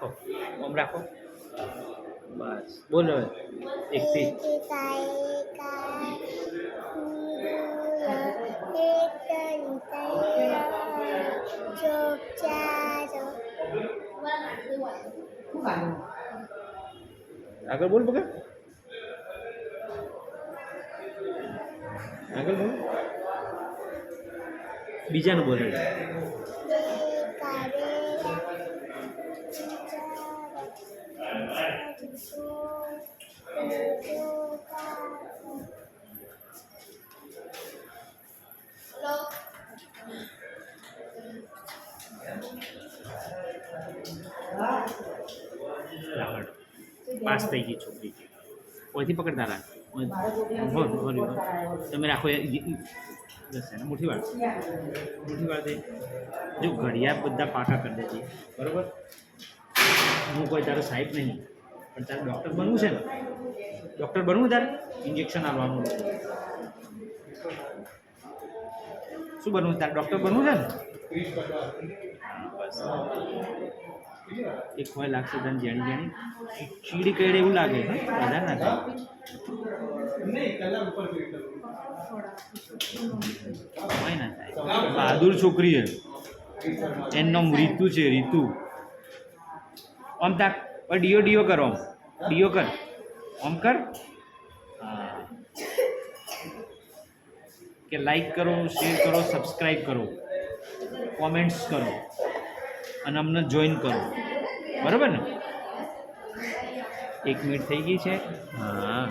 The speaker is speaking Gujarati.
રાખો, આમ રાખો, બસ બોલો એકથી. આગળ બોલ બગા, આગળ બોલ, બીજાનું બોલે. પાસ થઈ ગઈ છોકરી, ઓયથી પકડતા રાખ, તમે રાખો મુઠ્ઠી વાળ, મુઠ્ઠી વાળ દે. જો ઘડિયાળ બધા પાકા કરી દેજે, બરાબર. હું કોઈ તારો સાહેબ નહીં, પણ તારે ડૉક્ટર બનવું છે ને, ડૉક્ટર બનવું તારે ઇન્જેક્શન આપવાનું. શું બનવું તારે, ડૉક્ટર બનવું છે ને? બસ એક હોય લાગશે તને જાણી જાણી ચીડી કઈ એવું લાગે, બધા ના થાય. હોય ના થાય. બહાદુર છોકરી છે, એનું નામ રીતુ છે, રીતુ. આમ તાક ડીઓ ડીઓ કરો, આમ ડીઓ કર, આમ કર. હા, કે લાઈક કરો, શેર કરો, સબસ્ક્રાઈબ કરો, કોમેન્ટ્સ કરો અને અમને જોઈન કરો, બરાબર ને? 1 મિનિટ થઈ ગઈ છે. હા,